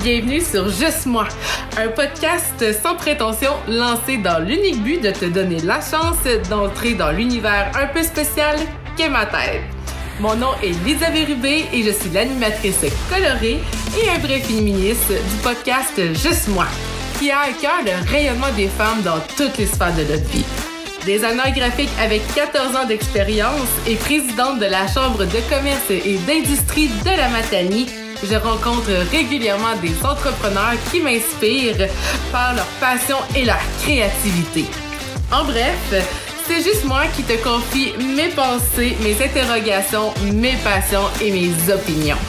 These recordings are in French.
Bienvenue sur Juste moi, un podcast sans prétention lancé dans l'unique but de te donner la chance d'entrer dans l'univers un peu spécial qu'est ma tête. Mon nom est Lisa Bérubé et je suis l'animatrice colorée et un vrai féministe du podcast Juste moi, qui a à cœur le rayonnement des femmes dans toutes les sphères de notre vie. Designer graphique avec 14 ans d'expérience et présidente de la Chambre de commerce et d'industrie de la Matanie, je rencontre régulièrement des entrepreneurs qui m'inspirent par leur passion et leur créativité. En bref, c'est juste moi qui te confie mes pensées, mes interrogations, mes passions et mes opinions.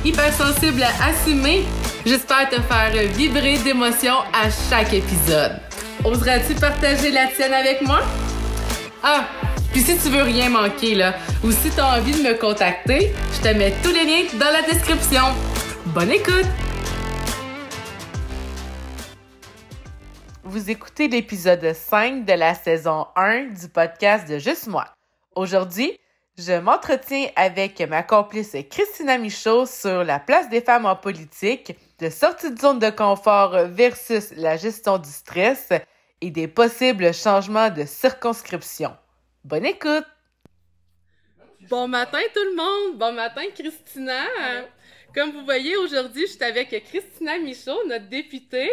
Hypersensible à assumer, j'espère te faire vibrer d'émotions à chaque épisode. Oseras-tu partager la tienne avec moi? Ah, puis si tu veux rien manquer, ou si tu as envie de me contacter, je te mets tous les liens dans la description. Bonne écoute! Vous écoutez l'épisode 5 de la saison 1 du podcast de Juste moi. Aujourd'hui, je m'entretiens avec ma complice Christina Michaud sur la place des femmes en politique, de sortie de zone de confort versus la gestion du stress et des possibles changements de circonscription. Bonne écoute! Bon matin tout le monde! Bon matin Christina! Comme vous voyez, aujourd'hui, je suis avec Christina Michaud, notre députée.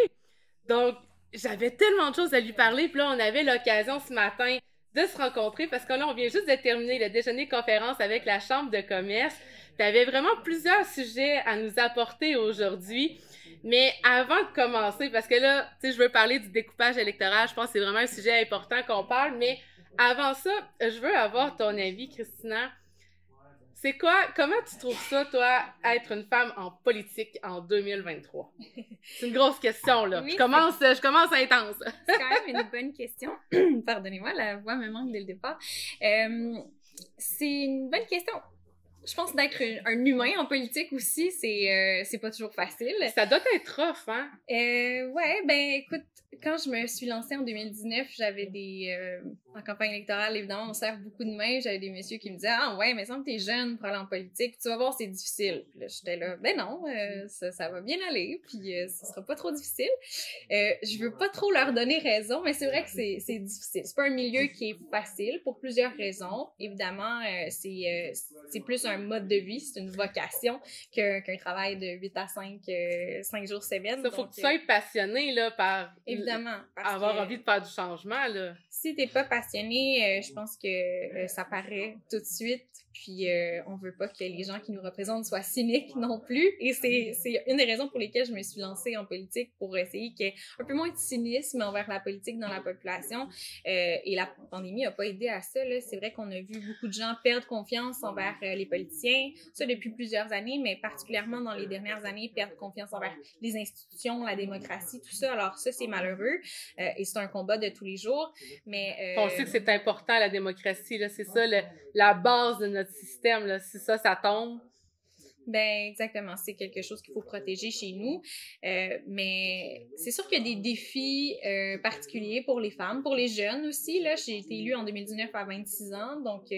Donc, j'avais tellement de choses à lui parler, puis là, on avait l'occasion ce matin de se rencontrer parce que là, on vient juste de terminer le déjeuner-conférence avec la Chambre de commerce. Tu avais vraiment plusieurs sujets à nous apporter aujourd'hui. Mais avant de commencer, parce que là, tu sais, je veux parler du découpage électoral, je pense que c'est vraiment un sujet important qu'on parle, mais avant ça, je veux avoir ton avis, Christina. C'est quoi, comment tu trouves ça, toi, être une femme en politique en 2023? C'est une grosse question, là. Oui, je commence intense. C'est quand même une bonne question. Pardonnez-moi, la voix me manque dès le départ. C'est une bonne question. Je pense d'être un humain en politique aussi, c'est pas toujours facile. Ça doit être rough, hein? Ouais, ben écoute, quand je me suis lancée en 2019, j'avais en campagne électorale, évidemment, on serre beaucoup de mains, j'avais des messieurs qui me disaient « Ah ouais, mais semble que t'es jeune pour aller en politique, tu vas voir, c'est difficile. » Puis là, j'étais là « Ben non, ça va bien aller, puis ça sera pas trop difficile. » Je veux pas trop leur donner raison, mais c'est vrai que c'est difficile. C'est pas un milieu qui est facile pour plusieurs raisons. Évidemment, c'est plus un mode de vie, c'est une vocation qu'un travail de 8 à 5 jours semaine. Ça, faut que tu sois passionné, là, par évidemment, avoir envie de faire du changement, là. Si t'es pas passionné, je pense que ça paraît tout de suite, puis on veut pas que les gens qui nous représentent soient cyniques non plus, et c'est une des raisons pour lesquelles je me suis lancée en politique, pour essayer qu'il y ait un peu moins de cynisme envers la politique dans la population, et la pandémie a pas aidé à ça, là. C'est vrai qu'on a vu beaucoup de gens perdre confiance envers les politiciens, ça depuis plusieurs années, mais particulièrement dans les dernières années, perdre confiance envers les institutions, la démocratie, tout ça. Alors ça, c'est malheureux, et c'est un combat de tous les jours, mais... On sait que c'est important, la démocratie, là, c'est ça, la base de notre système, là, si ça tombe. Ben exactement, c'est quelque chose qu'il faut protéger chez nous, mais c'est sûr qu'il y a des défis particuliers pour les femmes, pour les jeunes aussi. Là, j'ai été élue en 2019 à 26 ans, donc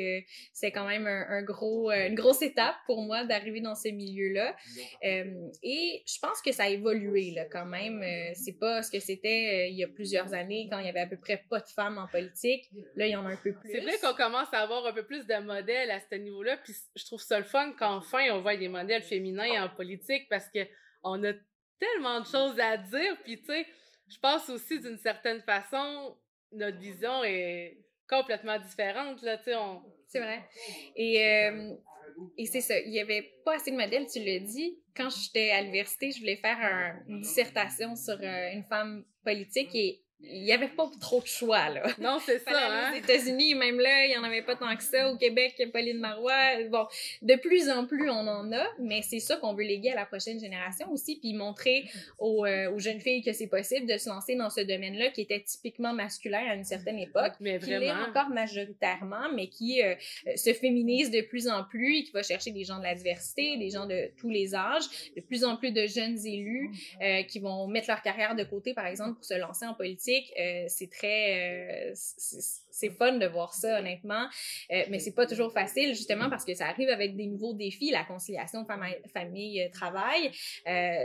c'est quand même une grosse étape pour moi d'arriver dans ce milieu-là. Et je pense que ça a évolué là quand même. C'est pas ce que c'était il y a plusieurs années quand il y avait à peu près pas de femmes en politique. Là, il y en a un peu plus. C'est vrai qu'on commence à avoir un peu plus de modèles à ce niveau-là, puis je trouve ça le fun qu'enfin on voit des modèles féminins en politique parce que on a tellement de choses à dire, puis tu sais, je pense aussi d'une certaine façon notre vision est complètement différente là, tu sais, c'est vrai. Et c'est ça, il y avait pas assez de modèles, tu l'as dit. Quand j'étais à l'université, je voulais faire une dissertation sur une femme politique et il n'y avait pas trop de choix, là. Non, c'est ça, hein? Aux États-Unis, même là, il n'y en avait pas tant que ça. Au Québec, Pauline Marois. Bon, de plus en plus, on en a, mais c'est ça qu'on veut léguer à la prochaine génération aussi, puis montrer aux jeunes filles que c'est possible de se lancer dans ce domaine-là qui était typiquement masculin à une certaine époque, mais qui l'est encore majoritairement, mais qui se féminise de plus en plus et qui va chercher des gens de la diversité, des gens de tous les âges, de plus en plus de jeunes élus qui vont mettre leur carrière de côté, par exemple, pour se lancer en politique. politique. C'est très... c'est fun de voir ça, honnêtement. Mais c'est pas toujours facile, justement, parce que ça arrive avec des nouveaux défis, la conciliation famille-travail.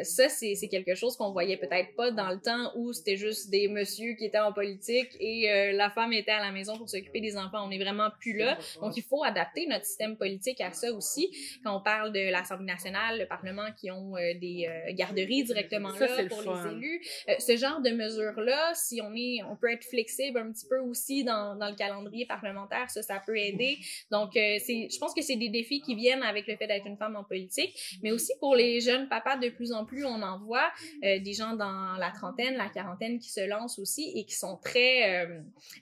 Ça, c'est quelque chose qu'on voyait peut-être pas dans le temps où c'était juste des messieurs qui étaient en politique et la femme était à la maison pour s'occuper des enfants. On est vraiment plus là. Donc, il faut adapter notre système politique à ça aussi. Quand on parle de l'Assemblée nationale, le Parlement qui ont des garderies directement là pour les élus, ce genre de mesures-là, si on peut être flexible un petit peu aussi dans le calendrier parlementaire, ça peut aider. Donc, je pense que c'est des défis qui viennent avec le fait d'être une femme en politique, mais aussi pour les jeunes papas, de plus en plus, on en voit des gens dans la trentaine, la quarantaine qui se lancent aussi et qui sont très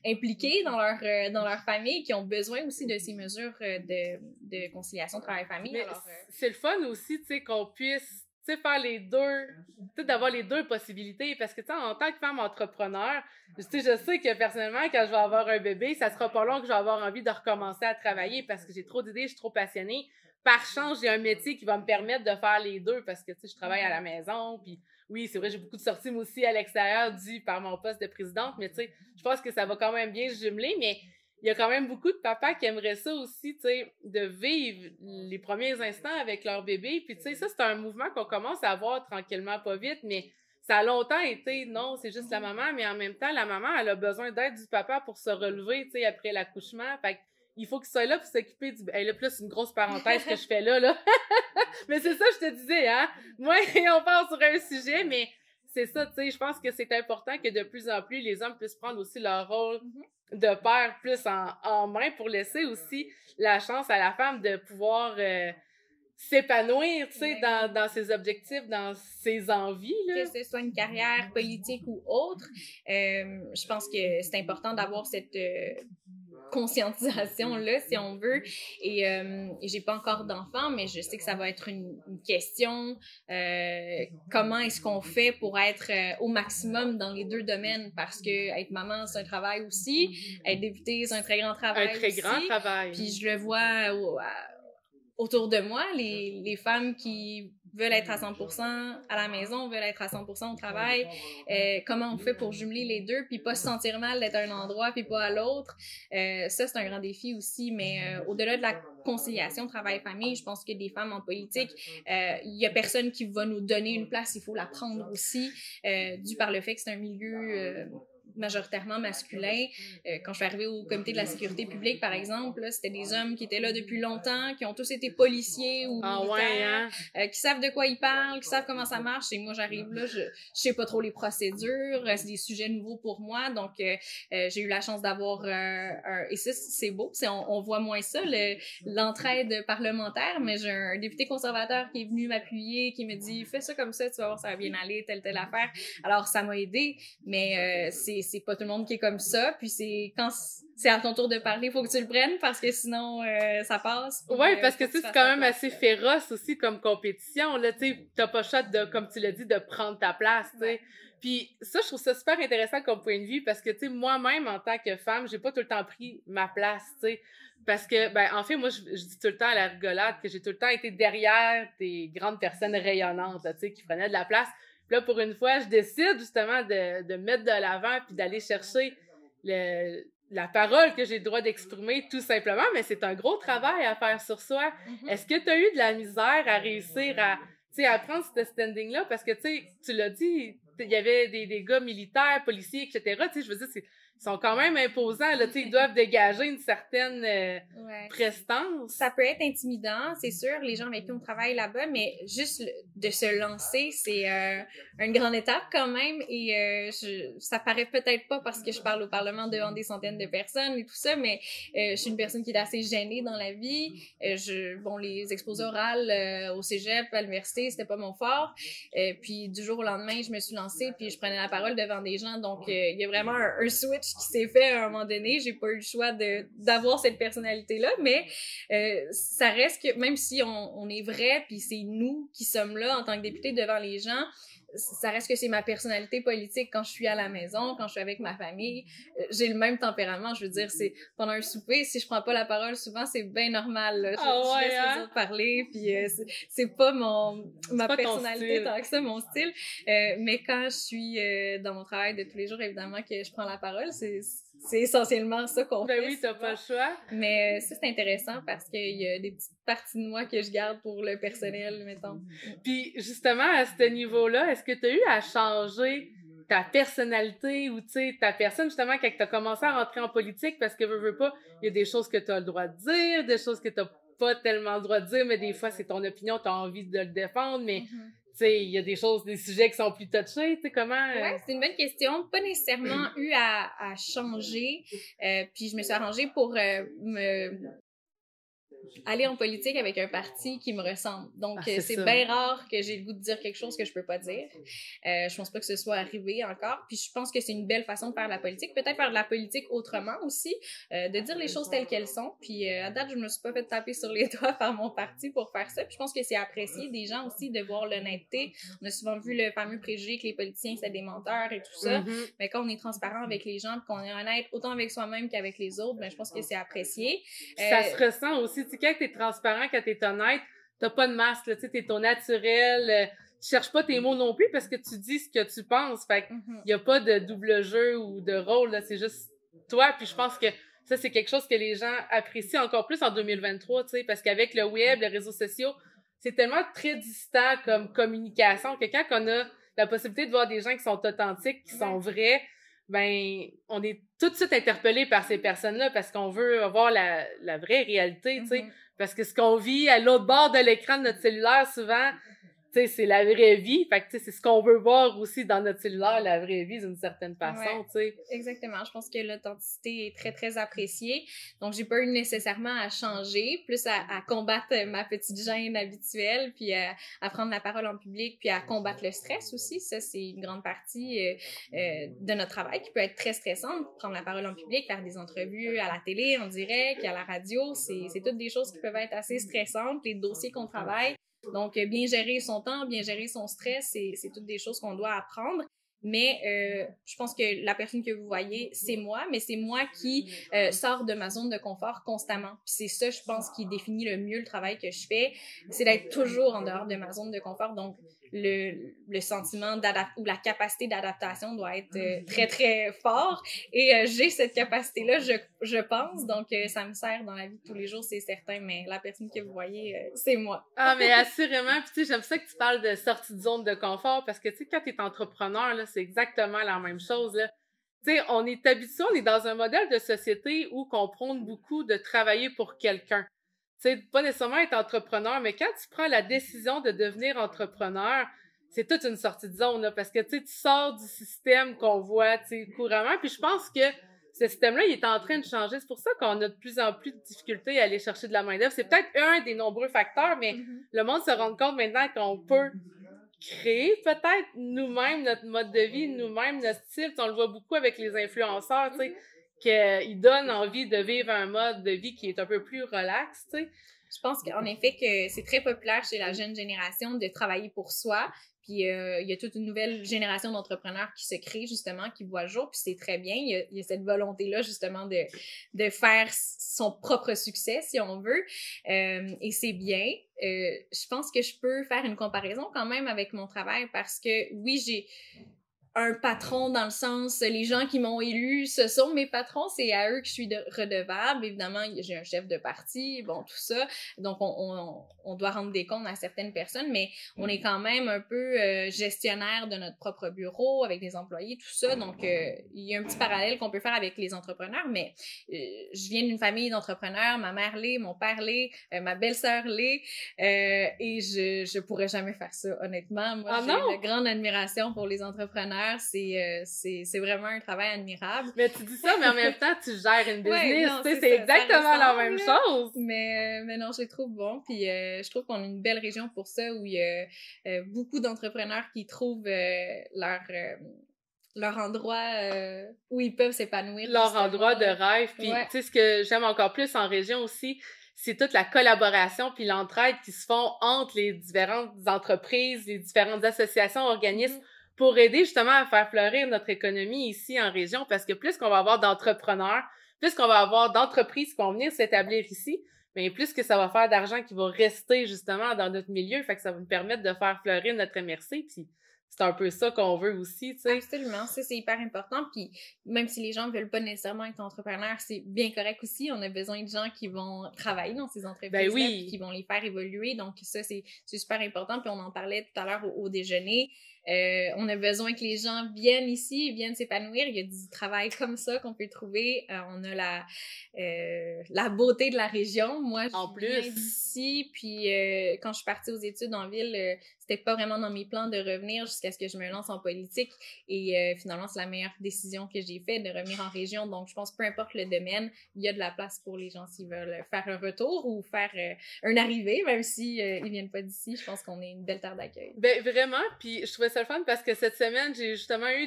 impliqués dans leur famille, qui ont besoin aussi de ces mesures de conciliation travail-famille. Alors, c'est le fun aussi, tu sais, qu'on puisse faire les deux, d'avoir les deux possibilités, parce que, tu sais, en tant que femme entrepreneur, je sais que personnellement, quand je vais avoir un bébé, ça sera pas long que je vais avoir envie de recommencer à travailler parce que j'ai trop d'idées, je suis trop passionnée. Par chance, j'ai un métier qui va me permettre de faire les deux parce que, tu sais, je travaille à la maison, puis oui, c'est vrai, j'ai beaucoup de sorties, moi aussi, à l'extérieur, dû par mon poste de présidente, mais tu sais, je pense que ça va quand même bien se jumeler, mais il y a quand même beaucoup de papas qui aimeraient ça aussi, tu sais, de vivre les premiers instants avec leur bébé. Puis, tu sais, ça, c'est un mouvement qu'on commence à avoir tranquillement, pas vite, mais ça a longtemps été, non, c'est juste la maman, mais en même temps, la maman, elle a besoin d'aide du papa pour se relever, tu sais, après l'accouchement. Fait il faut qu'il soit là pour s'occuper du... Là, plus une grosse parenthèse que je fais là. Mais c'est ça, je te disais, hein. Moi, on part sur un sujet, mais c'est ça, tu sais, je pense que c'est important que de plus en plus, les hommes puissent prendre aussi leur rôle de père plus en main pour laisser aussi la chance à la femme de pouvoir s'épanouir, tu sais, dans ses objectifs, dans ses envies, là. Que ce soit une carrière politique ou autre, je pense que c'est important d'avoir cette conscientisation-là, si on veut. Et j'ai pas encore d'enfants, mais je sais que ça va être une question. Comment est-ce qu'on fait pour être au maximum dans les deux domaines? Parce que être maman, c'est un travail aussi. Être députée, c'est un très grand travail aussi. Un très grand travail. Puis je le vois autour de moi, les femmes qui veulent être à 100% à la maison, veulent être à 100% au travail. Comment on fait pour jumeler les deux, puis pas se sentir mal d'être à un endroit, puis pas à l'autre. Ça, c'est un grand défi aussi, mais au-delà de la conciliation travail-famille, je pense que des femmes en politique, il y a personne qui va nous donner une place, il faut la prendre aussi, dû par le fait que c'est un milieu... majoritairement masculin. Quand je suis arrivée au comité de la sécurité publique, par exemple, là, c'était des hommes qui étaient là depuis longtemps, qui ont tous été policiers ou militaires, qui savent de quoi ils parlent, qui savent comment ça marche. Et moi, j'arrive là, je sais pas trop les procédures, c'est des sujets nouveaux pour moi, donc j'ai eu la chance d'avoir et ça, c'est beau, on voit moins ça, l'entraide parlementaire, mais j'ai un député conservateur qui est venu m'appuyer, qui me dit « Fais ça comme ça, tu vas voir, ça va bien aller, telle affaire. » Alors, ça m'a aidé, mais c'est pas tout le monde qui est comme ça, puis quand c'est à ton tour de parler, il faut que tu le prennes parce que sinon ça passe. Ouais, parce que tu sais, c'est quand même assez féroce aussi comme compétition, là, tu sais, t'as pas le choix de, comme tu l'as dit, de prendre ta place, tu sais. Ouais. Puis ça, je trouve ça super intéressant comme point de vue parce que, tu sais, moi-même, en tant que femme, j'ai pas tout le temps pris ma place, tu sais. Parce que, en fait, moi, je dis tout le temps à la rigolade que j'ai tout le temps été derrière des grandes personnes rayonnantes, là, tu sais, qui prenaient de la place. Puis là, pour une fois, je décide justement de mettre de l'avant puis d'aller chercher la parole que j'ai le droit d'exprimer tout simplement, mais c'est un gros travail à faire sur soi. Est-ce que tu as eu de la misère à réussir à prendre ce standing-là? Parce que, tu l'as dit, il y avait des gars militaires, policiers, etc. Je veux dire, ils sont quand même imposants, là, ils doivent dégager une certaine prestance. Ça peut être intimidant, c'est sûr, les gens avec qui on travaille là-bas, mais juste de se lancer, c'est une grande étape quand même, et ça paraît peut-être pas parce que je parle au Parlement devant des centaines de personnes et tout ça, mais je suis une personne qui est assez gênée dans la vie. Les exposés orales au cégep, à l'université, c'était pas mon fort, puis du jour au lendemain, je me suis lancée, puis je prenais la parole devant des gens, donc il y a vraiment un switch qui s'est fait à un moment donné. J'ai pas eu le choix d'avoir cette personnalité-là, mais ça reste que même si on est vrai, puis c'est nous qui sommes là en tant que députés devant les gens, ça reste que c'est ma personnalité politique quand je suis à la maison, quand je suis avec ma famille. J'ai le même tempérament, je veux dire, c'est pendant un souper, si je prends pas la parole, souvent, c'est bien normal, là. Je laisse les autres parler, puis c'est pas ma pas personnalité tant que ça, mon style. Mais quand je suis dans mon travail de tous les jours, évidemment que je prends la parole, c'est essentiellement ça qu'on fait. Ben oui, t'as pas le choix. Mais ça, c'est intéressant parce qu'il y a des petites parties de moi que je garde pour le personnel, mettons. Puis, justement, à ce niveau-là, est-ce que t'as eu à changer ta personnalité ou, tu sais, ta personne, justement, quand t'as commencé à rentrer en politique? Parce que, veux pas, il y a des choses que t'as le droit de dire, des choses que t'as pas tellement le droit de dire, mais des fois, c'est ton opinion, t'as envie de le défendre, mais... Tu sais, il y a des sujets qui sont plus touchés, tu sais, comment... Ouais, c'est une bonne question. Pas nécessairement eu à changer. Puis je me suis arrangée pour aller en politique avec un parti qui me ressemble. Donc, c'est bien rare que j'ai le goût de dire quelque chose que je peux pas dire. Je pense pas que ce soit arrivé encore. Puis je pense que c'est une belle façon de faire de la politique. Peut-être faire de la politique autrement aussi, de dire les choses telles qu'elles sont. Puis à date, je me suis pas fait taper sur les doigts par mon parti pour faire ça. Puis je pense que c'est apprécié des gens aussi de voir l'honnêteté. On a souvent vu le fameux préjugé que les politiciens, c'est des menteurs et tout ça. Mais quand on est transparent avec les gens, qu'on est honnête autant avec soi-même qu'avec les autres, ben je pense que c'est apprécié. Ça se ressent aussi, tu sais, quand t'es transparent, quand t'es honnête, t'as pas de masque, tu sais, t'es ton naturel, tu cherches pas tes mots non plus parce que tu dis ce que tu penses, fait que y a pas de double jeu ou de rôle, là, c'est juste toi, puis je pense que ça, c'est quelque chose que les gens apprécient encore plus en 2023, tu sais, parce qu'avec le web, les réseaux sociaux, c'est tellement très distant comme communication que quand on a la possibilité de voir des gens qui sont authentiques, qui sont vrais, ben, on est tout de suite interpellé par ces personnes-là parce qu'on veut avoir la vraie réalité, tu sais. Parce que ce qu'on vit à l'autre bord de l'écran de notre cellulaire, souvent, tu sais, c'est la vraie vie. Fait que, tu sais, c'est ce qu'on veut voir aussi dans notre cellulaire, la vraie vie, d'une certaine façon, tu sais. Exactement. Je pense que l'authenticité est très, très appréciée. Donc, j'ai pas eu nécessairement à changer, plus à combattre ma petite gêne habituelle, puis à prendre la parole en public, puis à combattre le stress aussi. Ça, c'est une grande partie de notre travail qui peut être très stressante. Prendre la parole en public, faire des entrevues à la télé, en direct, à la radio, c'est toutes des choses qui peuvent être assez stressantes. Les dossiers qu'on travaille. Donc, bien gérer son temps, bien gérer son stress, c'est toutes des choses qu'on doit apprendre. Mais je pense que la personne que vous voyez, c'est moi, mais c'est moi qui sors de ma zone de confort constamment. Puis c'est ça, je pense, qui définit le mieux le travail que je fais, c'est d'être toujours en dehors de ma zone de confort. Donc, le sentiment ou la capacité d'adaptation doit être très, très fort. Et j'ai cette capacité-là, je pense. Donc, ça me sert dans la vie de tous les jours, c'est certain. Mais la personne que vous voyez, c'est moi. Ah, mais assurément. Puis, tu sais, j'aime ça que tu parles de sortie de zone de confort parce que, tu sais, quand t'es entrepreneur, là, c'est exactement la même chose, là. Tu sais, on est habitué, on est dans un modèle de société où qu'on prône beaucoup de travailler pour quelqu'un. Tu sais, pas nécessairement être entrepreneur, mais quand tu prends la décision de devenir entrepreneur, c'est toute une sortie de zone, là, parce que, tu sais, tu sors du système qu'on voit, tu sais, couramment, puis je pense que ce système-là, il est en train de changer. C'est pour ça qu'on a de plus en plus de difficultés à aller chercher de la main-d'œuvre. C'est peut-être un des nombreux facteurs, mais le monde se rend compte maintenant qu'on peut créer peut-être nous-mêmes notre mode de vie, nous-mêmes notre style. On le voit beaucoup avec les influenceurs, tu sais, qu'ils donnent envie de vivre un mode de vie qui est un peu plus relax, tu sais. Je pense qu'en effet que c'est très populaire chez la jeune génération de travailler pour soi. Puis il y a toute une nouvelle génération d'entrepreneurs qui se crée justement, qui voit le jour, puis c'est très bien. Il y a cette volonté-là justement de faire son propre succès, si on veut. Et c'est bien. Je pense que je peux faire une comparaison quand même avec mon travail parce que oui, j'ai un patron dans le sens, les gens qui m'ont élu, ce sont mes patrons, c'est à eux que je suis redevable. Évidemment, j'ai un chef de parti, bon, tout ça. Donc, on doit rendre des comptes à certaines personnes, mais on est quand même un peu gestionnaire de notre propre bureau avec des employés, tout ça. Donc, il y a un petit parallèle qu'on peut faire avec les entrepreneurs, mais je viens d'une famille d'entrepreneurs, ma mère l'est, mon père l'est, ma belle-sœur l'est, et je pourrais jamais faire ça, honnêtement. Moi, j'ai une grande admiration pour les entrepreneurs. C'est vraiment un travail admirable. Mais tu dis ça, mais en même temps, tu gères une business, tu sais, c'est exactement la même chose. Mais non, je les trouve bons, puis je trouve qu'on a une belle région pour ça, où il y a beaucoup d'entrepreneurs qui trouvent leur endroit où ils peuvent s'épanouir. Leur endroit de rêve. Puis, tu sais, ce que j'aime encore plus en région aussi, c'est toute la collaboration puis l'entraide qui se font entre les différentes entreprises, les différentes associations, organismes, pour aider justement à faire fleurir notre économie ici en région, parce que plus qu'on va avoir d'entrepreneurs, plus qu'on va avoir d'entreprises qui vont venir s'établir ici, mais plus que ça va faire d'argent qui va rester justement dans notre milieu, fait que ça va nous permettre de faire fleurir notre MRC, puis c'est un peu ça qu'on veut aussi, tu sais. Absolument, ça c'est hyper important, puis même si les gens ne veulent pas nécessairement être entrepreneurs, c'est bien correct aussi, on a besoin de gens qui vont travailler dans ces entreprises-là, puis qui vont les faire évoluer, donc ça c'est super important, puis on en parlait tout à l'heure au déjeuner. On a besoin que les gens viennent ici, viennent s'épanouir. Il y a du travail comme ça qu'on peut trouver. On a la beauté de la région. Moi, je viens d'ici, puis quand je suis partie aux études en ville, c'était pas vraiment dans mes plans de revenir jusqu'à ce que je me lance en politique. Et finalement, c'est la meilleure décision que j'ai faite de revenir en région. Donc, je pense peu importe le domaine, il y a de la place pour les gens s'ils veulent faire un retour ou faire un arrivée, même si ils viennent pas d'ici. Je pense qu'on est une belle terre d'accueil. Ben vraiment, puis je trouvais ça le fun parce que cette semaine, j'ai justement eu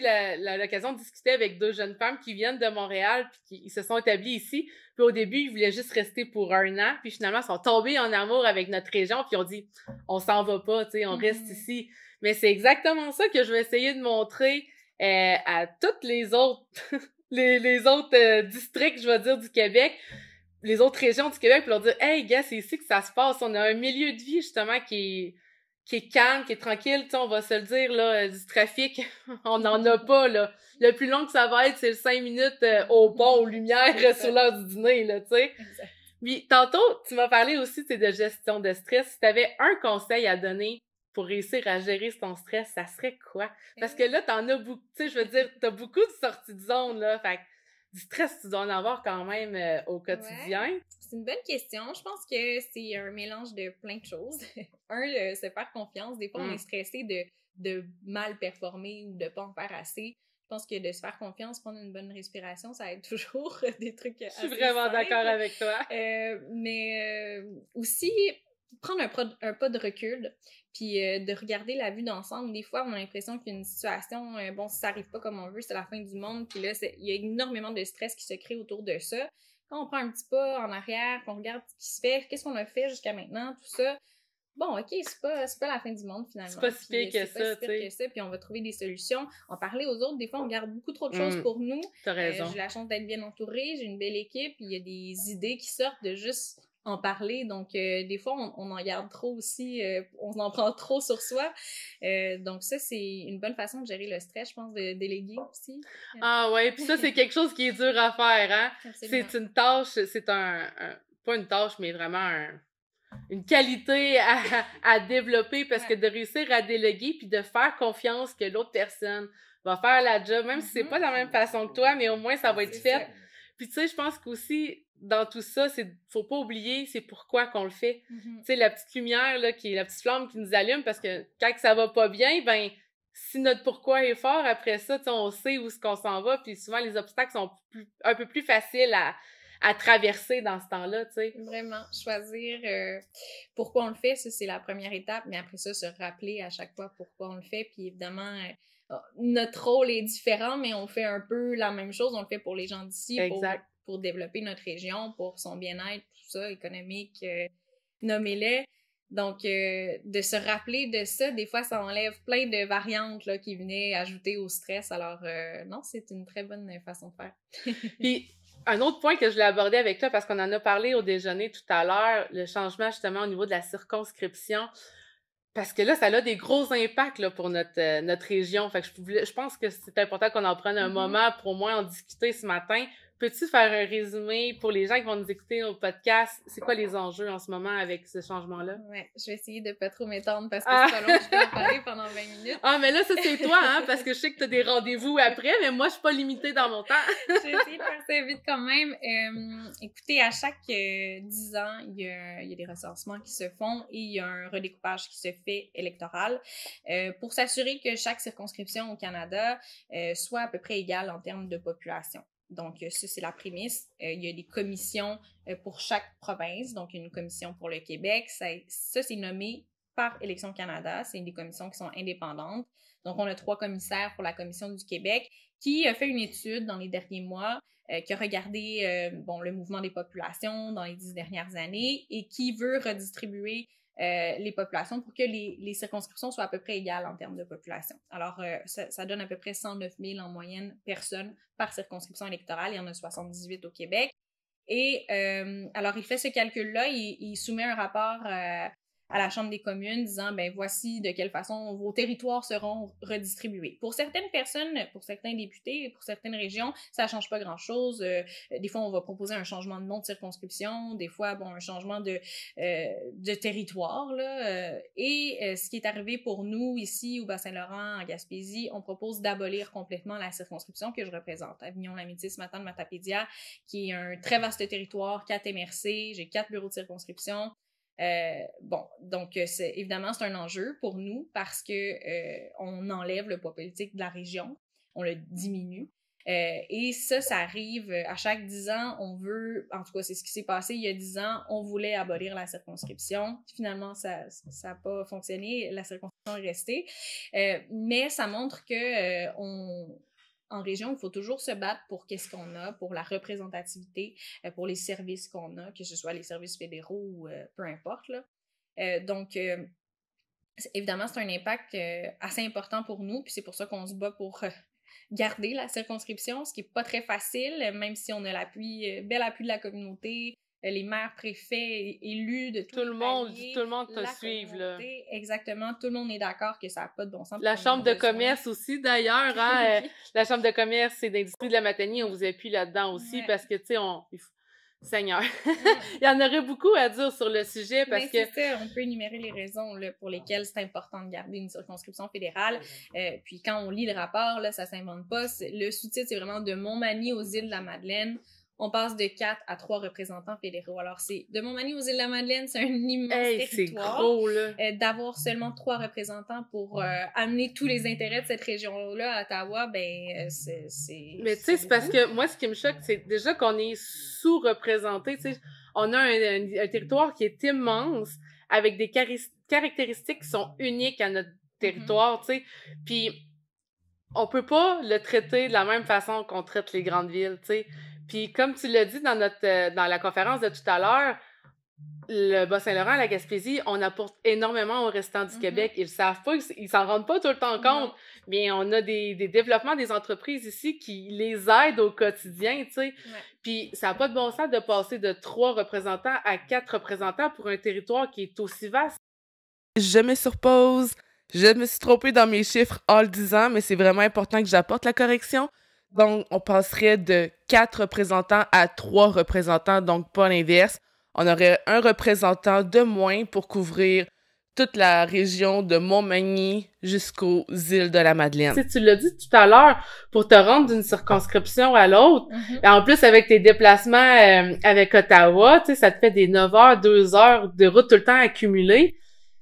l'occasion de discuter avec 2 jeunes femmes qui viennent de Montréal puis qui se sont établies ici. Puis au début, ils voulaient juste rester pour 1 an, puis finalement, ils sont tombés en amour avec notre région, puis on dit on s'en va pas, tu sais, on reste ici. Mais c'est exactement ça que je vais essayer de montrer à toutes les autres les autres districts, je vais dire, du Québec, les autres régions du Québec, pour leur dire hey gars, c'est ici que ça se passe. On a un milieu de vie justement qui est calme, qui est tranquille, tu sais, on va se le dire, là, du trafic, on n'en a pas, là. Le plus long que ça va être, c'est le 5 minutes au pont, aux lumières, sur l'heure du dîner, là, tu sais. Puis, tantôt, tu m'as parlé aussi, tu sais, de gestion de stress. Si t'avais un conseil à donner pour réussir à gérer ton stress, ça serait quoi? Parce que là, t'en as beaucoup, tu sais, je veux dire, t'as beaucoup de sorties de zone, là, fait que du stress, tu dois en avoir quand même au quotidien. Ouais. C'est une bonne question. Je pense que c'est un mélange de plein de choses. Se faire confiance. Des fois, on est stressé de mal performer ou de pas en faire assez. Je pense que de se faire confiance, prendre une bonne respiration, ça aide toujours des trucs assez Je suis vraiment d'accord avec toi. Mais aussi, prendre un pas de recul, puis de regarder la vue d'ensemble. Des fois, on a l'impression qu'une situation, bon, si ça arrive pas comme on veut, c'est la fin du monde, puis là, il y a énormément de stress qui se crée autour de ça. Quand on prend un petit pas en arrière, qu'on regarde ce qui se fait, qu'est-ce qu'on a fait jusqu'à maintenant, tout ça, bon, OK, c'est pas la fin du monde, finalement. C'est pas si pire que ça, tu sais. Puis on va trouver des solutions. En parler aux autres, des fois, on garde beaucoup trop de choses pour nous. T'as raison. J'ai la chance d'être bien entourée, j'ai une belle équipe, il y a des idées qui sortent de juste en parler. Donc, des fois, on en garde trop aussi, on en prend trop sur soi. Donc, ça, c'est une bonne façon de gérer le stress, je pense, de déléguer aussi. Ah ouais, puis ça, c'est quelque chose qui est dur à faire, hein? Absolument. C'est une tâche, c'est pas une tâche, mais vraiment une qualité à développer, parce que de réussir à déléguer puis de faire confiance que l'autre personne va faire la job, même si c'est pas de la même façon que toi, mais au moins ça va être fait. Puis tu sais, je pense qu'aussi, dans tout ça, faut pas oublier c'est pourquoi qu'on le fait. Tu sais, la petite lumière, là, qui est la petite flamme qui nous allume, parce que quand ça va pas bien, ben, si notre pourquoi est fort, après ça, tu sais, on sait où est-ce qu'on s'en va, puis souvent les obstacles sont un peu plus faciles à traverser dans ce temps-là, tu sais. Vraiment, choisir pourquoi on le fait, ça c'est la première étape, mais après ça, se rappeler à chaque fois pourquoi on le fait, puis évidemment, notre rôle est différent, mais on fait un peu la même chose, on le fait pour les gens d'ici, pour développer notre région, pour son bien-être, tout ça, économique, nommez-les. Donc, de se rappeler de ça, des fois, ça enlève plein de variantes là, qui venaient ajouter au stress, alors non, c'est une très bonne façon de faire. Puis, un autre point que je voulais aborder avec toi, parce qu'on en a parlé au déjeuner tout à l'heure, le changement justement au niveau de la circonscription, parce que là, ça a des gros impacts là, pour notre région. Fait que je pense que c'est important qu'on en prenne un moment pour au moins en discuter ce matin. Peux-tu faire un résumé pour les gens qui vont nous écouter au podcast? C'est quoi les enjeux en ce moment avec ce changement-là? Ouais, je vais essayer de pas trop m'étendre parce que c'est pas long, je peux en parler pendant 20 minutes. Ah, mais là, ça, c'est toi, hein, parce que je sais que t'as des rendez-vous après, mais moi, je suis pas limitée dans mon temps. Je vais essayer de faire ça vite quand même. Écoutez, à chaque 10 ans, il y a des recensements qui se font et il y a un redécoupage qui se fait électoral pour s'assurer que chaque circonscription au Canada soit à peu près égale en termes de population. Donc, ça, c'est la prémisse. Il y a des commissions pour chaque province. Donc, une commission pour le Québec. Ça c'est nommé par Élections Canada. C'est des commissions qui sont indépendantes. Donc, on a 3 commissaires pour la commission du Québec qui a fait une étude dans les derniers mois qui a regardé le mouvement des populations dans les 10 dernières années et qui veut redistribuer les populations pour que les circonscriptions soient à peu près égales en termes de population. Alors, ça donne à peu près 109 000 en moyenne personnes par circonscription électorale. Il y en a 78 au Québec. Et alors, il fait ce calcul-là, il soumet un rapport à la Chambre des communes disant, ben voici de quelle façon vos territoires seront redistribués. Pour certaines personnes, pour certains députés, pour certaines régions, ça change pas grand-chose. Des fois, on va proposer un changement de nom de circonscription, des fois, un changement de territoire, là. Ce qui est arrivé pour nous ici au Bas-Saint-Laurent, en Gaspésie, on propose d'abolir complètement la circonscription que je représente, Avignon-Lamitis, Matane, Matapédia, qui est un très vaste territoire, 4 MRC, j'ai 4 bureaux de circonscription. Donc évidemment, c'est un enjeu pour nous parce que on enlève le poids politique de la région, on le diminue. Et ça arrive à chaque 10 ans, on veut, en tout cas, c'est ce qui s'est passé il y a 10 ans, on voulait abolir la circonscription. Finalement, ça a pas fonctionné, la circonscription est restée. Mais ça montre que en région, il faut toujours se battre pour qu'est-ce qu'on a, pour la représentativité, pour les services qu'on a, que ce soit les services fédéraux ou peu importe, là. Donc, évidemment, c'est un impact assez important pour nous, puis c'est pour ça qu'on se bat pour garder la circonscription, ce qui n'est pas très facile, même si on a bel appui de la communauté, les maires, préfets, élus de tout le monde te suivre, là. Exactement, tout le monde est d'accord que ça n'a pas de bon sens. La Chambre de commerce aussi, d'ailleurs, hein, la Chambre de commerce et d'industrie de la Matanie, on vous appuie là-dedans aussi, parce que, tu sais, Seigneur, il y en aurait beaucoup à dire sur le sujet, parce que... C'est ça, on peut énumérer les raisons là, pour lesquelles c'est important de garder une circonscription fédérale, puis quand on lit le rapport, là, ça s'invente pas, le sous-titre, c'est vraiment « De Montmagny aux îles de la Madeleine ». On passe de 4 à 3 représentants fédéraux. Alors, c'est de Montmagny aux îles de la Madeleine, c'est un immense territoire. C'est gros, là. D'avoir seulement 3 représentants pour amener tous les intérêts de cette région-là à Ottawa, c'est... Mais tu sais, c'est parce que moi, ce qui me choque, c'est déjà qu'on est sous-représenté. Tu sais, on a un territoire qui est immense, avec des caractéristiques qui sont uniques à notre territoire, tu sais. Puis, on peut pas le traiter de la même façon qu'on traite les grandes villes, tu sais. Puis comme tu l'as dit dans la conférence de tout à l'heure, le Bas-Saint-Laurent, la Gaspésie, on apporte énormément au restant du Québec. Ils le savent pas, ils s'en rendent pas tout le temps compte. Mais on a des développements des entreprises ici qui les aident au quotidien, tu sais. Ouais. Puis ça n'a pas de bon sens de passer de 3 représentants à 4 représentants pour un territoire qui est aussi vaste. Je me surpose. Je me suis trompée dans mes chiffres en le disant, mais c'est vraiment important que j'apporte la correction. Donc, on passerait de 4 représentants à 3 représentants, donc pas l'inverse. On aurait un représentant de moins pour couvrir toute la région de Montmagny jusqu'aux îles de la Madeleine. Tu l'as dit tout à l'heure, pour te rendre d'une circonscription à l'autre, en plus avec tes déplacements avec Ottawa, tu sais, ça te fait des 9 heures, 2 heures de route tout le temps accumulée.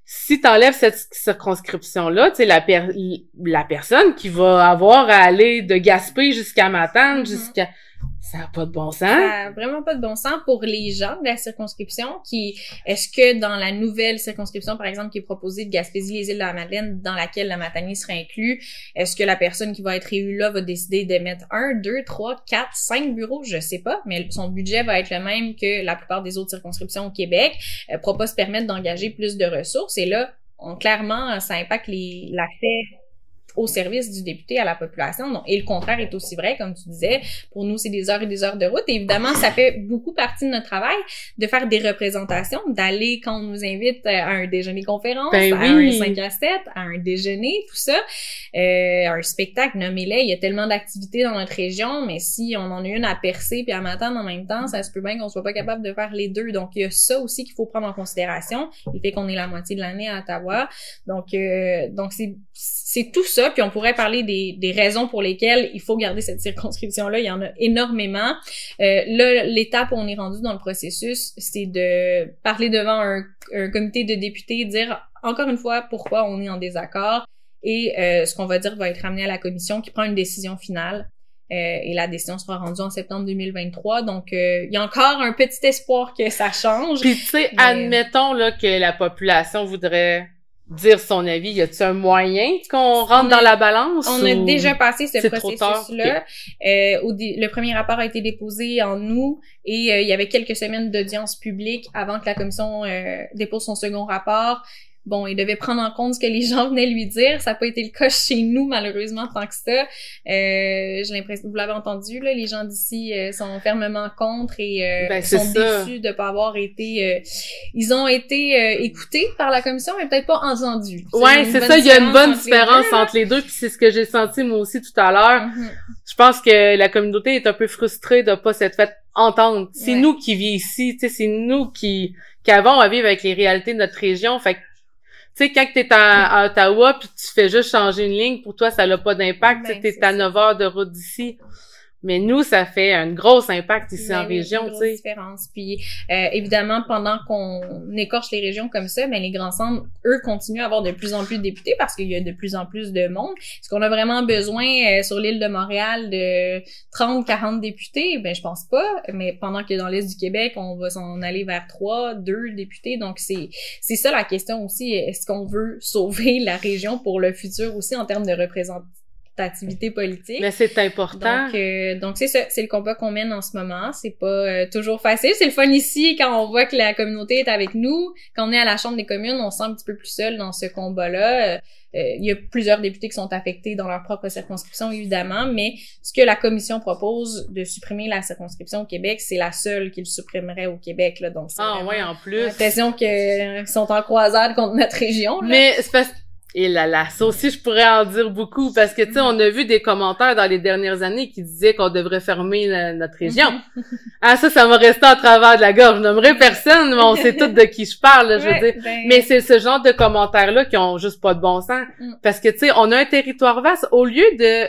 Si t'enlèves cette circonscription-là, tu sais, la personne qui va avoir à aller de Gaspé jusqu'à Matane, jusqu'à... Ça n'a pas de bon sens. Ça n'a vraiment pas de bon sens pour les gens de la circonscription est-ce que dans la nouvelle circonscription, par exemple, qui est proposée de Gaspésie, les îles de la Madeleine, dans laquelle la Matanie serait inclus, est-ce que la personne qui va être élue là va décider de mettre 1, 2, 3, 4, 5 bureaux? Je sais pas, mais son budget va être le même que la plupart des autres circonscriptions au Québec, pourra pas se permettre d'engager plus de ressources, et là, clairement, ça impacte l'accès au service du député à la population. Donc, et le contraire est aussi vrai, comme tu disais. Pour nous, c'est des heures et des heures de route. Et évidemment, ça fait beaucoup partie de notre travail de faire des représentations, d'aller quand on nous invite à un déjeuner-conférence, à un 5 à 7, à un déjeuner, tout ça. Un spectacle, nommez-les. Il y a tellement d'activités dans notre région, mais si on en a une à Percé puis à Matane en même temps, ça se peut bien qu'on soit pas capable de faire les deux. Donc, il y a ça aussi qu'il faut prendre en considération. Il fait qu'on est la moitié de l'année à Ottawa. Donc c'est tout ça. Puis on pourrait parler des raisons pour lesquelles il faut garder cette circonscription-là. Il y en a énormément. Là, l'étape où on est rendu dans le processus, c'est de parler devant un comité de députés, dire encore une fois pourquoi on est en désaccord. Et ce qu'on va dire va être ramené à la commission qui prend une décision finale. Et la décision sera rendue en septembre 2023. Donc, il y a encore un petit espoir que ça change. Puis tu sais, admettons là que la population voudrait dire son avis? Y a-t-il un moyen qu'on rentre dans la balance? On a déjà passé ce processus-là. Okay. Le premier rapport a été déposé en août et il y avait quelques semaines d'audience publique avant que la commission dépose son second rapport. Bon, il devait prendre en compte ce que les gens venaient lui dire. Ça n'a pas été le cas chez nous, malheureusement, tant que ça. J'ai l'impression, vous l'avez entendu, là, les gens d'ici sont fermement contre et sont déçus de pas avoir été... ils ont été écoutés par la commission, mais peut-être pas entendus. Ouais, c'est ça, il y a une bonne différence entre les deux, puis c'est ce que j'ai senti moi aussi tout à l'heure. Je pense que la communauté est un peu frustrée de pas s'être fait entendre. C'est nous qui vivons ici, tu sais, c'est nous qui avons à vivre avec les réalités de notre région. Fait que tu sais, quand t'es à Ottawa puis tu fais juste changer une ligne, pour toi, ça n'a pas d'impact. Tu sais, t'es à 9 heures de route d'ici. Mais nous, ça fait un gros impact ici en région, tu sais. Une différence. Puis, évidemment, pendant qu'on écorche les régions comme ça, ben les grands centres, eux, continuent à avoir de plus en plus de députés parce qu'il y a de plus en plus de monde. Est-ce qu'on a vraiment besoin, sur l'île de Montréal, de 30, 40 députés? Ben, je pense pas. Mais pendant que dans l'Est du Québec, on va s'en aller vers 3, 2 députés. Donc, c'est ça la question aussi. Est-ce qu'on veut sauver la région pour le futur aussi en termes de représentation? Politique. Mais c'est important. Donc c'est ça, c'est le combat qu'on mène en ce moment. C'est pas toujours facile. C'est le fun ici quand on voit que la communauté est avec nous. Quand on est à la Chambre des communes, on se sent un petit peu plus seul dans ce combat-là. Il y a plusieurs députés qui sont affectés dans leur propre circonscription, évidemment, mais ce que la commission propose de supprimer la circonscription au Québec, c'est la seule qu'ils supprimeraient au Québec, là. Donc c'est en plus. l'impression qu'ils sont en croisade contre notre région, là. Mais c'est parce et là, ça aussi, je pourrais en dire beaucoup, parce que, tu sais, on a vu des commentaires dans les dernières années qui disaient qu'on devrait fermer notre région. Ça m'a resté en travers de la gorge. Je nommerai personne, mais on sait tous de qui je parle, là, je veux dire. Mais c'est ce genre de commentaires-là qui ont juste pas de bon sens. Parce que, tu sais, on a un territoire vaste, au lieu de...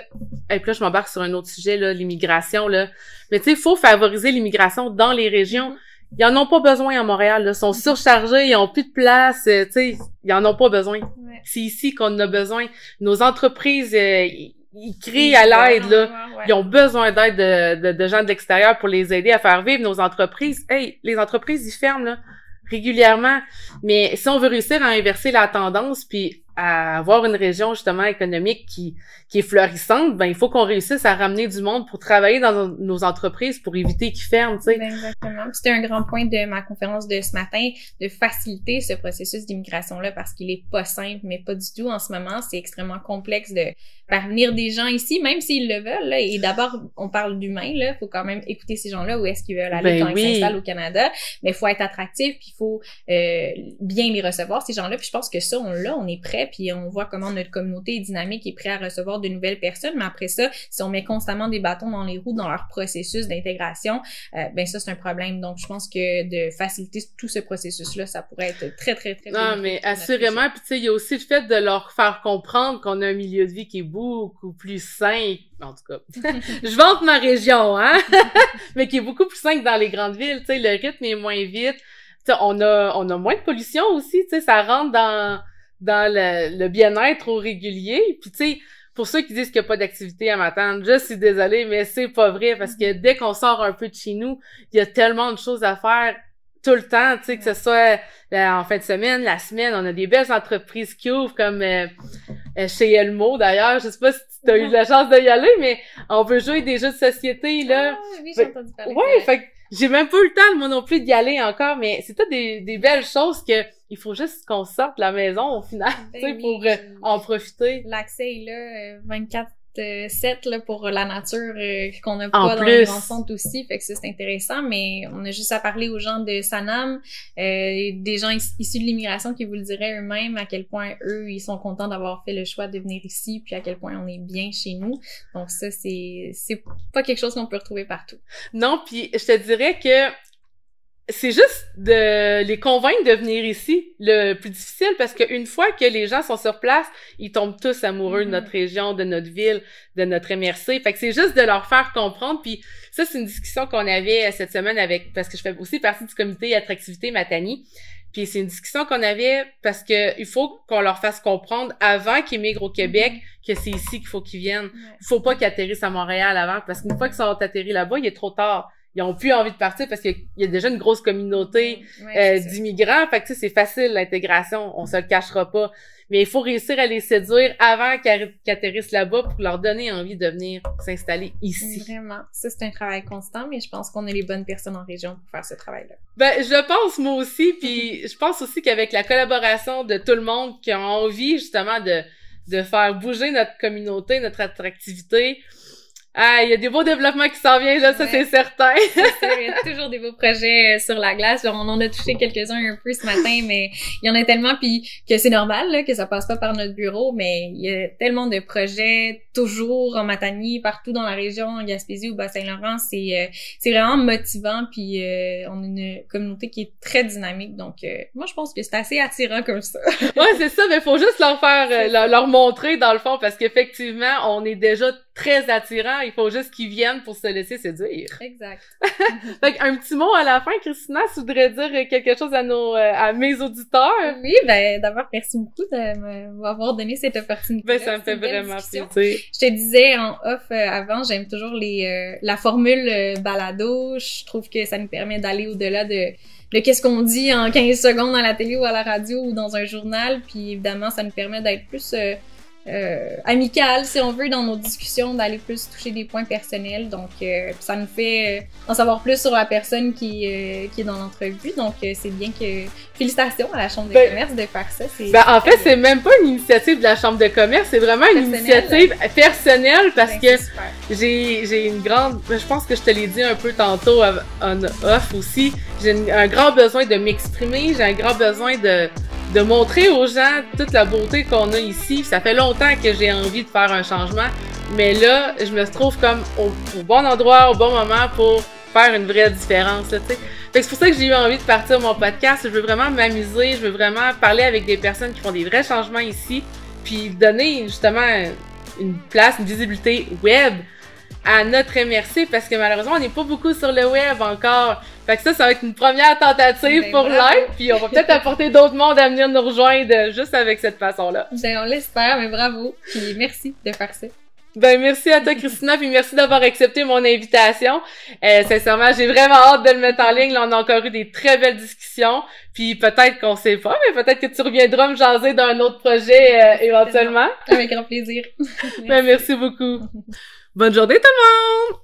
Et puis là, je m'embarque sur un autre sujet, là, l'immigration, là. Mais tu sais, il faut favoriser l'immigration dans les régions. Ils en ont pas besoin à Montréal, là. Ils sont surchargés, ils ont plus de place, tu sais, ils en ont pas besoin. Ouais. C'est ici qu'on en a besoin. Nos entreprises, ils crient à l'aide, là. Ouais. Ils ont besoin d'aide de gens de l'extérieur pour les aider à faire vivre nos entreprises. Hey, les entreprises, ils ferment, là, régulièrement. Mais si on veut réussir à inverser la tendance, puis à avoir une région, justement, économique qui est florissante, ben il faut qu'on réussisse à ramener du monde pour travailler dans nos entreprises pour éviter qu'ils ferment, tu sais. Exactement. C'était un grand point de ma conférence de ce matin, de faciliter ce processus d'immigration-là parce qu'il est pas simple, mais pas du tout en ce moment. C'est extrêmement complexe de faire venir des gens ici, même s'ils le veulent, là. Et d'abord, on parle d'humains, là. Faut quand même écouter ces gens-là, où est-ce qu'ils veulent aller quand ils s'installent au Canada. Mais il faut être attractif, puis il faut bien les recevoir, ces gens-là. Puis je pense que ça, on est prêt, puis on voit comment notre communauté est dynamique et prêt à recevoir de nouvelles personnes. Mais après ça, si on met constamment des bâtons dans les roues dans leur processus d'intégration, ben ça, c'est un problème. Donc, je pense que de faciliter tout ce processus-là, ça pourrait être très, très, très... Non, mais assurément. Puis tu sais, il y a aussi le fait de leur faire comprendre qu'on a un milieu de vie qui est beaucoup plus sain. En tout cas, je vante ma région, hein, mais qui est beaucoup plus sain que dans les grandes villes. Tu sais, le rythme est moins vite. Tu sais, on a moins de pollution aussi. Tu sais, ça rentre dans le bien-être au régulier. Puis tu sais, pour ceux qui disent qu'il n'y a pas d'activité à m'attendre, je suis désolée, mais c'est pas vrai parce que dès qu'on sort un peu de chez nous, il y a tellement de choses à faire tout le temps, tu sais, que ce soit en fin de semaine, la semaine, on a des belles entreprises qui ouvrent comme chez Elmo d'ailleurs. Je sais pas si tu as eu la chance d'y aller, mais on peut jouer des jeux de société, là. Ah, oui, j'ai entendu parler. Ouais, fait que j'ai même pas eu le temps, moi non plus, d'y aller encore, mais c'est tout des belles choses que il faut juste qu'on sorte de la maison au final, tu sais, pour en profiter. L'accès est là 24/7 là pour la nature qu'on n'a pas dans les grands centres aussi, fait que ça c'est intéressant, mais on a juste à parler aux gens de Sanam, des gens issus de l'immigration qui vous le diraient eux-mêmes à quel point eux ils sont contents d'avoir fait le choix de venir ici, puis à quel point on est bien chez nous. Donc ça c'est pas quelque chose qu'on peut retrouver partout. Non, puis je te dirais que c'est juste de les convaincre de venir ici le plus difficile parce qu'une fois que les gens sont sur place, ils tombent tous amoureux de notre région, de notre ville, de notre MRC. Fait que c'est juste de leur faire comprendre. Puis ça, c'est une discussion qu'on avait cette semaine parce que je fais aussi partie du comité Attractivité Matani. Puis c'est une discussion qu'on avait parce que il faut qu'on leur fasse comprendre avant qu'ils migrent au Québec que c'est ici qu'il faut qu'ils viennent. Il faut pas qu'ils atterrissent à Montréal avant parce qu'une fois qu'ils sont atterris là-bas, il est trop tard. ils ont plus envie de partir parce qu'il y a déjà une grosse communauté d'immigrants. Fait que, tu sais, c'est facile, l'intégration, on se le cachera pas. Mais il faut réussir à les séduire avant qu'ils atterrissent là-bas pour leur donner envie de venir s'installer ici. Vraiment. Ça, c'est un travail constant, mais je pense qu'on est les bonnes personnes en région pour faire ce travail-là. Ben, je pense, moi aussi, puis je pense aussi qu'avec la collaboration de tout le monde qui a envie, justement, de faire bouger notre communauté, notre attractivité, il y a des beaux développements qui s'en viennent, là, ça, c'est certain. C'est sûr, il y a toujours des beaux projets sur la glace. On en a touché quelques-uns un peu ce matin, mais il y en a tellement, puis que c'est normal, là, que ça passe pas par notre bureau, mais il y a tellement de projets, toujours en Matanie, partout dans la région, en Gaspésie ou Bas-Saint-Laurent. C'est vraiment motivant, puis on a une communauté qui est très dynamique, donc moi, je pense que c'est assez attirant comme ça. Ouais, c'est ça, mais faut juste leur faire, leur montrer, dans le fond, parce qu'effectivement, on est déjà très attirant. Il faut juste qu'ils viennent pour se laisser séduire. Exact. Fait un petit mot à la fin, Christina, tu voudrais dire quelque chose à mes auditeurs? Oui, ben d'abord, merci beaucoup de m'avoir donné cette opportunité. Ben, ça me fait vraiment plaisir. Je te disais en off avant, j'aime toujours la formule balado. Je trouve que ça nous permet d'aller au-delà de qu'est-ce qu'on dit en 15 secondes à la télé ou à la radio ou dans un journal. Puis évidemment, ça nous permet d'être plus amical, si on veut, dans nos discussions, d'aller plus toucher des points personnels. Donc, ça nous fait en savoir plus sur la personne qui est dans l'entrevue. Donc, c'est bien que... Félicitations à la Chambre de commerce de faire ça. En fait, c'est même pas une initiative de la Chambre de commerce, c'est vraiment une initiative personnelle parce que j'ai une grande... Je pense que je te l'ai dit un peu tantôt en off aussi. J'ai un grand besoin de m'exprimer, j'ai un grand besoin de montrer aux gens toute la beauté qu'on a ici. Ça fait longtemps que j'ai envie de faire un changement, mais là, je me trouve comme au bon endroit, au bon moment pour faire une vraie différence, tu sais. Fait que c'est pour ça que j'ai eu envie de partir mon podcast. Je veux vraiment m'amuser, je veux vraiment parler avec des personnes qui font des vrais changements ici, puis donner justement une place, une visibilité web à notre MRC, parce que malheureusement, on n'est pas beaucoup sur le web encore. Fait que ça va être une première tentative pour live, puis on va peut-être apporter d'autres mondes à venir nous rejoindre juste avec cette façon-là. Ben, on l'espère, mais bravo, puis merci de faire ça. Ben, merci à toi, Christina, puis merci d'avoir accepté mon invitation. Sincèrement, j'ai vraiment hâte de le mettre en ligne. Là, on a encore eu des très belles discussions, puis peut-être qu'on sait pas, mais peut-être que tu reviendras me jaser d'un autre projet éventuellement. Avec grand plaisir. Ben, merci beaucoup. Bonne journée tout le monde!